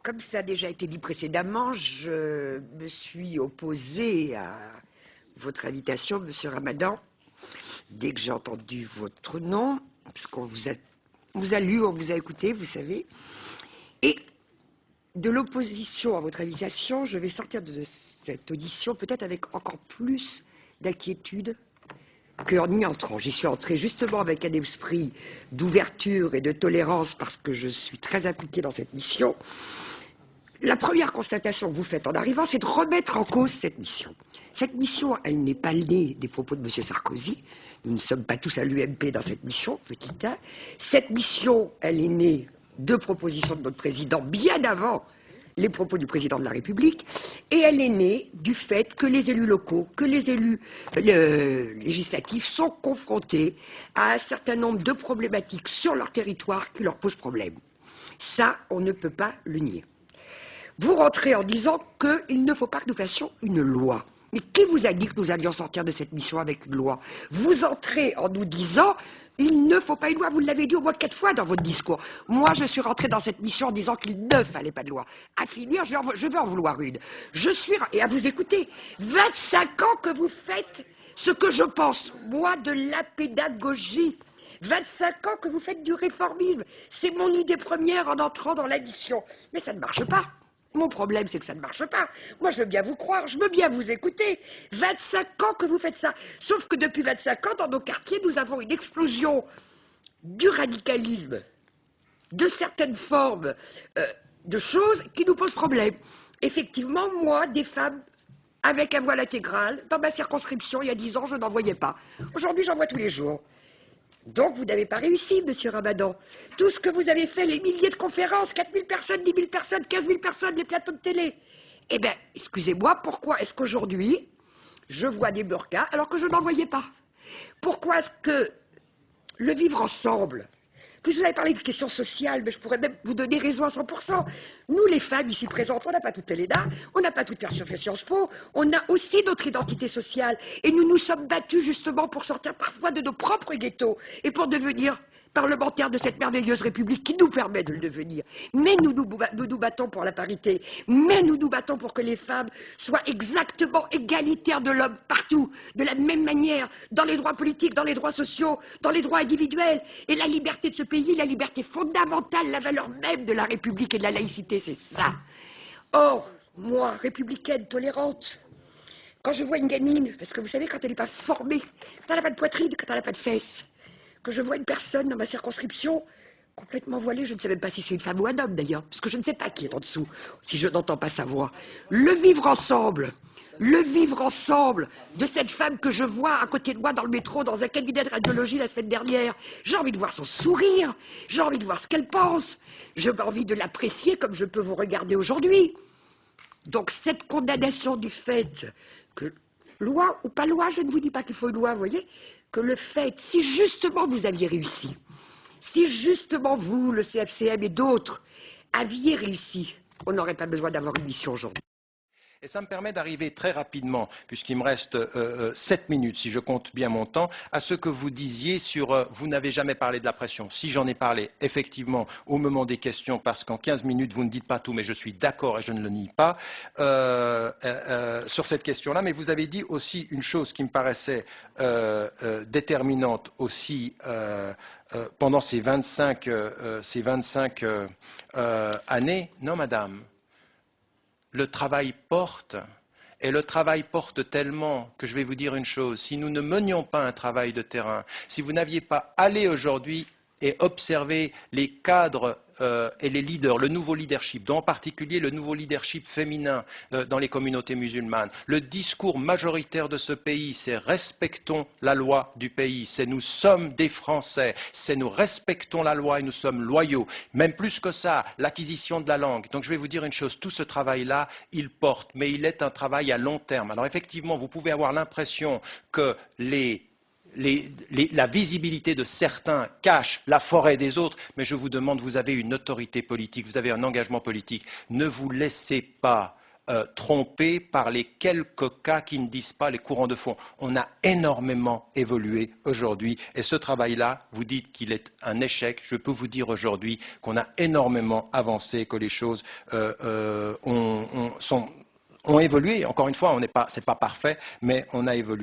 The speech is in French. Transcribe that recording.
comme ça a déjà été dit précédemment, je me suis opposée à votre invitation, Monsieur Ramadan, dès que j'ai entendu votre nom, puisqu'on vous a lu, on vous a écouté, vous savez. Et de l'opposition à votre invitation, je vais sortir de cette audition peut-être avec encore plus d'inquiétude qu'en y entrant. J'y suis entrée justement avec un esprit d'ouverture et de tolérance parce que je suis très impliquée dans cette mission. La première constatation que vous faites en arrivant, c'est de remettre en cause cette mission. Cette mission, elle n'est pas née des propos de M. Sarkozy. Nous ne sommes pas tous à l'UMP dans cette mission, petit a. Cette mission, elle est née de propositions de notre président bien avant les propos du président de la République, et elle est née du fait que les élus locaux, que les élus législatifs sont confrontés à un certain nombre de problématiques sur leur territoire qui leur posent problème. Ça, on ne peut pas le nier. Vous rentrez en disant qu'il ne faut pas que nous fassions une loi. Mais qui vous a dit que nous allions sortir de cette mission avec une loi? Vous entrez en nous disant il ne faut pas une loi. Vous l'avez dit au moins 4 fois dans votre discours. Moi, je suis rentré dans cette mission en disant qu'il ne fallait pas de loi. À finir, je vais en vouloir une. Et à vous écouter, 25 ans que vous faites ce que je pense, moi, de la pédagogie. 25 ans que vous faites du réformisme. C'est mon idée première en entrant dans la mission. Mais ça ne marche pas. Mon problème, c'est que ça ne marche pas. Moi, je veux bien vous croire, je veux bien vous écouter. 25 ans que vous faites ça. Sauf que depuis 25 ans, dans nos quartiers, nous avons une explosion du radicalisme, de certaines formes de choses qui nous posent problème. Effectivement, moi, des femmes avec un voile intégral, dans ma circonscription, il y a 10 ans, je n'en voyais pas. Aujourd'hui, j'en vois tous les jours. Donc, vous n'avez pas réussi, Monsieur Ramadan. Tout ce que vous avez fait, les milliers de conférences, 4 000 personnes, 10 000 personnes, 15 000 personnes, les plateaux de télé. Eh bien, excusez-moi, pourquoi est-ce qu'aujourd'hui, je vois des burqas alors que je n'en voyais pas? Pourquoi est-ce que le vivre ensemble, plus vous avez parlé de questions sociales, mais je pourrais même vous donner raison à 100%. Nous, les femmes ici présentes, on n'a pas toutes l'ENA, on n'a pas toutes fait Sciences Po, on a aussi notre identité sociale. Et nous nous sommes battus justement pour sortir parfois de nos propres ghettos et pour devenir parlementaires de cette merveilleuse République qui nous permet de le devenir. Mais nous nous battons pour la parité, mais nous nous battons pour que les femmes soient exactement égalitaires de l'homme partout, de la même manière, dans les droits politiques, dans les droits sociaux, dans les droits individuels. Et la liberté de ce pays, la liberté fondamentale, la valeur même de la République et de la laïcité, c'est ça. Or, moi, républicaine, tolérante, quand je vois une gamine, parce que vous savez, quand elle n'est pas formée, quand elle n'a pas de poitrine, quand elle n'a pas de fesses, que je vois une personne dans ma circonscription complètement voilée, je ne sais même pas si c'est une femme ou un homme d'ailleurs, parce que je ne sais pas qui est en dessous, si je n'entends pas sa voix. Le vivre ensemble de cette femme que je vois à côté de moi dans le métro, dans un cabinet de radiologie la semaine dernière, j'ai envie de voir son sourire, j'ai envie de voir ce qu'elle pense, j'ai envie de l'apprécier comme je peux vous regarder aujourd'hui. Donc cette condamnation du fait que, loi ou pas loi, je ne vous dis pas qu'il faut une loi, vous voyez, que le fait, si justement vous aviez réussi, si justement vous, le CFCM et d'autres, aviez réussi, on n'aurait pas besoin d'avoir une mission aujourd'hui. Et ça me permet d'arriver très rapidement, puisqu'il me reste 7 minutes, si je compte bien mon temps, à ce que vous disiez sur vous n'avez jamais parlé de la pression. Si j'en ai parlé, effectivement, au moment des questions, parce qu'en 15 minutes, vous ne dites pas tout, mais je suis d'accord et je ne le nie pas, sur cette question-là. Mais vous avez dit aussi une chose qui me paraissait déterminante aussi pendant ces 25 années. Non, madame. Le travail porte, et le travail porte tellement que je vais vous dire une chose, si nous ne menions pas un travail de terrain, si vous n'aviez pas allé aujourd'hui et observé les cadres et les leaders, le nouveau leadership, dont en particulier le nouveau leadership féminin dans les communautés musulmanes. Le discours majoritaire de ce pays, c'est respectons la loi du pays, c'est nous sommes des Français, c'est nous respectons la loi et nous sommes loyaux. Même plus que ça, l'acquisition de la langue. Donc je vais vous dire une chose, tout ce travail-là, il porte, mais il est un travail à long terme. Alors effectivement, vous pouvez avoir l'impression que la visibilité de certains cache la forêt des autres, mais je vous demande, vous avez une autorité politique, vous avez un engagement politique, ne vous laissez pas trompés par les quelques cas qui ne disent pas les courants de fond. On a énormément évolué aujourd'hui et ce travail-là, vous dites qu'il est un échec. Je peux vous dire aujourd'hui qu'on a énormément avancé, que les choses ont évolué. Encore une fois, c'est pas parfait, mais on a évolué.